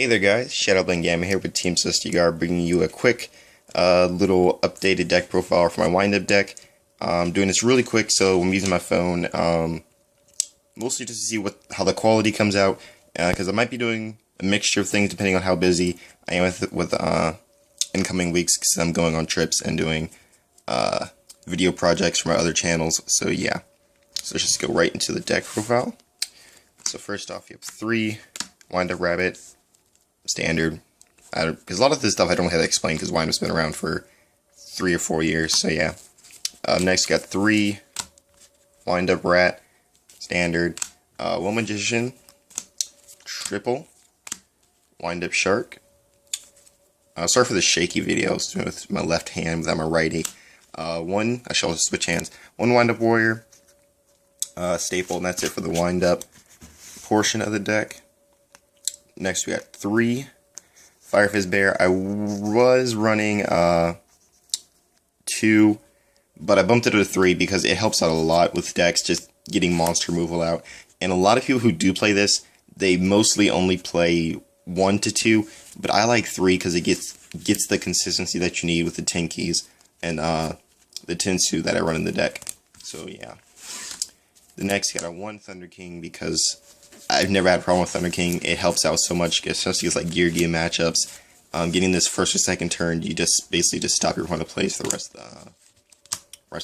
Hey there guys, Shadowblaingamma here with Team Guard, bringing you a quick little updated deck profile for my wind-up deck. I'm doing this really quick, so I'm using my phone, mostly just to see how the quality comes out, because I might be doing a mixture of things depending on how busy I am with incoming weeks, because I'm going on trips and doing video projects for my other channels. So yeah, so let's just go right into the deck profile. So first off, you have 3 wind-up rabbit. Standard, because a lot of this stuff I don't have to explain because Wind-Up's been around for 3 or 4 years, so yeah. Next, got 3 Wind-Up Rat, standard, 1 Magician, triple, Wind-Up Shark. Sorry for the shaky videos with my left hand without my righty. I shall switch hands. 1 Wind-Up Warrior, staple, and that's it for the Wind-Up portion of the deck. Next we got 3 Fire Fist Bear. I was running 2, but I bumped it to 3 because it helps out a lot with decks just getting monster removal out. And a lot of people who do play this, they mostly only play 1 to 2, but I like 3 because it gets the consistency that you need with the 10 keys and the Tensu that I run in the deck. So yeah. The next got a 1 Thunder King because I've never had a problem with Thunder King. It helps out so much, especially with like gear matchups. Getting this first or second turn, you just basically just stop your opponent plays for the rest of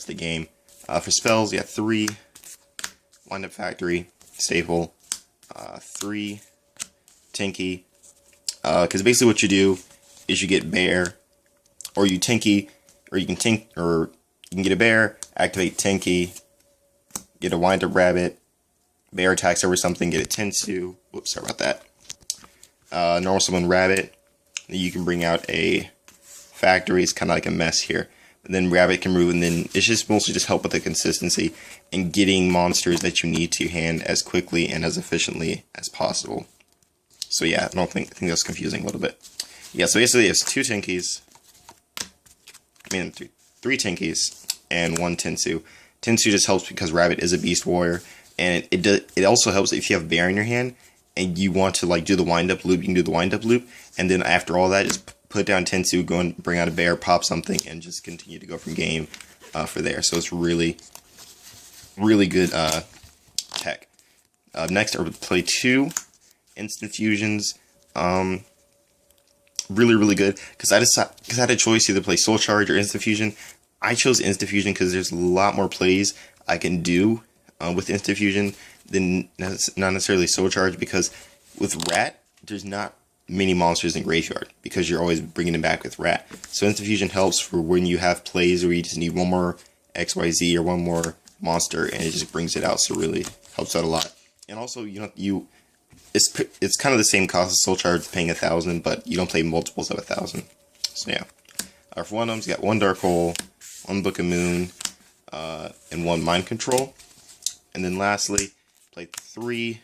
the game. For spells, you got 3 Wind-Up Factory, staple, 3 Tinky. Because basically what you do is you get bear, or you Tinky, or you can get a bear, activate Tinky, get a Wind-Up Rabbit. Bear attacks over something, get a Tensu. Whoops, sorry about that. Normal summon Rabbit. You can bring out a Factory. It's kind of like a mess here. And then Rabbit can move, and then it's just mostly just help with the consistency and getting monsters that you need to your hand as quickly and as efficiently as possible. So yeah, I think that's confusing a little bit. Yeah, so basically it's 2 Tinkies. I mean, 3 Tinkies and 1 Tensu. Tensu just helps because Rabbit is a Beast Warrior. And it also helps if you have Bear in your hand and you want to like do the wind-up loop, you can do the wind-up loop, and then after all that, just put down Tensu, go and bring out a bear, pop something, and just continue to go from game for there. So it's really, really good tech. Next, I would play 2 Instant Fusions. Really, really good because I had a choice either play Soul Charge or Instant Fusion. I chose Instant Fusion because there's a lot more plays I can do with Instant Fusion than not necessarily Soul Charge, because with Rat, there's not many monsters in Graveyard because you're always bringing them back with Rat. So Instant Fusion helps for when you have plays where you just need 1 more XYZ or 1 more monster, and it just brings it out, so really helps out a lot. And also, it's kind of the same cost as Soul Charge, paying 1,000, but you don't play multiples of 1,000. So yeah. For one of them, you got 1 Dark Hole, 1 Book of Moon, and 1 Mind Control. And then lastly, play 3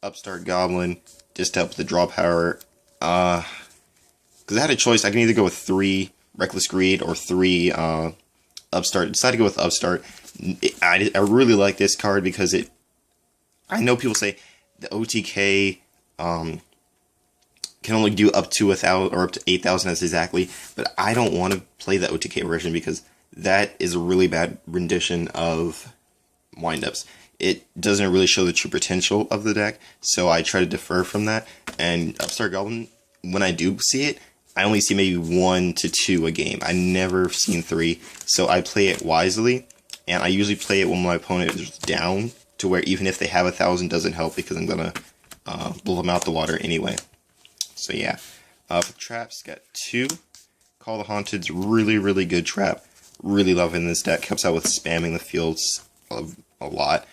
Upstart Goblin, just to help with the draw power. Because I had a choice, I can either go with 3 Reckless Greed or 3 Upstart. I decided to go with Upstart. I really like this card because I know people say the OTK can only do up to 1,000 or up to 8,000 as exactly, but I don't want to play the OTK version because that is a really bad rendition of wind-ups. It doesn't really show the true potential of the deck, so I try to defer from that. And Upstart Goblin, when I do see it, I only see maybe 1 to 2 a game. I never seen 3, so I play it wisely, and I usually play it when my opponent is down, to where even if they have 1,000 doesn't help because I'm gonna blow them out the water anyway. So yeah, for traps, got 2 Call the Haunted's really, really good trap. Really loving this deck. Helps out with spamming the fields a lot.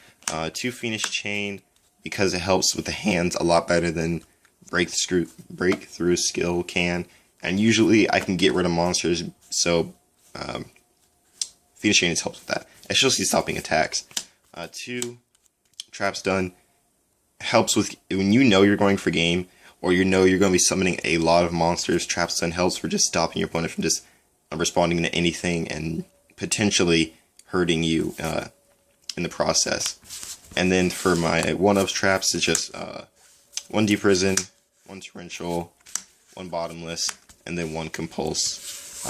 2 Phoenix Chain because it helps with the hands a lot better than Breakthrough Skill can. And usually I can get rid of monsters, so Phoenix Chain helps with that, especially stopping attacks. 2 Traps Done helps with when you know you're going for game, or you know you're going to be summoning a lot of monsters. Traps Done helps for just stopping your opponent from just responding to anything and potentially hurting you in the process. And then for my 1-ups traps, it's just 1 Deep Prison, one torrential, one bottomless, and then one compulse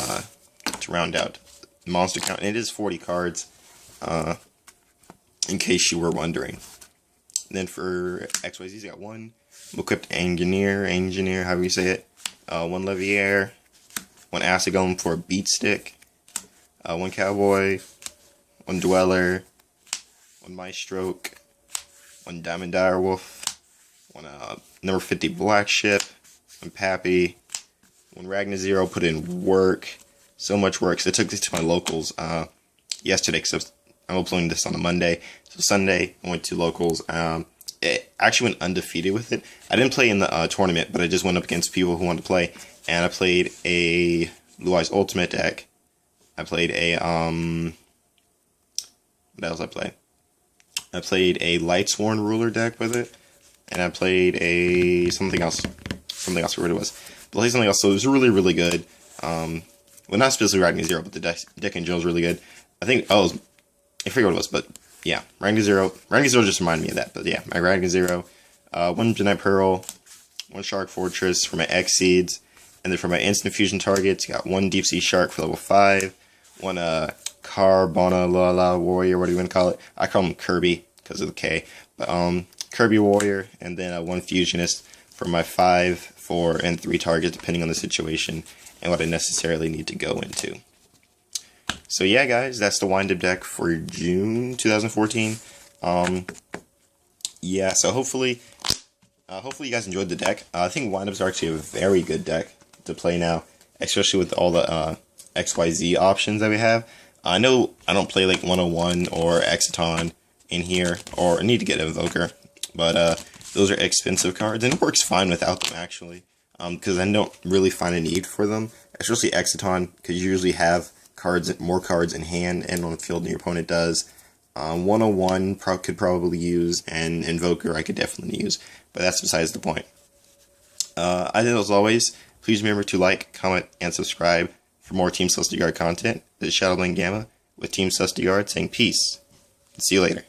to round out the monster count. And it is 40 cards, in case you were wondering. And then for XYZs, I got one equipped engineer, however you say it, one Leviaire, one Acid Golem for a beat stick, one Cowboy, one Dweller, one Maestro, one Diamond Direwolf, one number 50 Black Ship, one Pappy, one Ragnar Zero. Put in work, so much work. So I took this to my locals yesterday, because I'm uploading this on a Monday. So Sunday, I went to locals. It actually went undefeated with it. I didn't play in the tournament, but I just went up against people who wanted to play. And I played a Blue Eyes Ultimate deck. I played a, what else I played? I played a Lightsworn Ruler deck with it. And I played a, something else. I forgot what it was. But I played something else, so it was really, really good. Well, not specifically Ragnar Zero, but the deck in general was really good. I think, I forget what it was, but yeah, Ragnar Zero just reminded me of that, but yeah, my Ragnar Zero, one Midnight Pearl, one Shark Fortress for my X Seeds, and then for my instant fusion targets, got one Deep Sea Shark for level 5, one Carbona Lala Warrior, what do you want to call it? I call him Kirby, because of the K, but Kirby Warrior, and then one Fusionist for my 5, 4, and 3 targets, depending on the situation, and what I necessarily need to go into. So yeah, guys, that's the wind-up deck for June 2014. Yeah, so hopefully you guys enjoyed the deck. I think wind-ups are actually a very good deck to play now, especially with all the XYZ options that we have. I know I don't play like 101 or Exciton in here, or I need to get Invoker, but those are expensive cards, and it works fine without them actually, because I don't really find a need for them, especially Exciton, because you usually have more cards in hand and on the field than your opponent does. 101 could probably use, and Invoker I could definitely use, but that's besides the point. I think as always, please remember to like, comment, and subscribe for more Team Celestial Guard content. This is Shadowblaingamma with Team Celestial Guard saying peace, and see you later.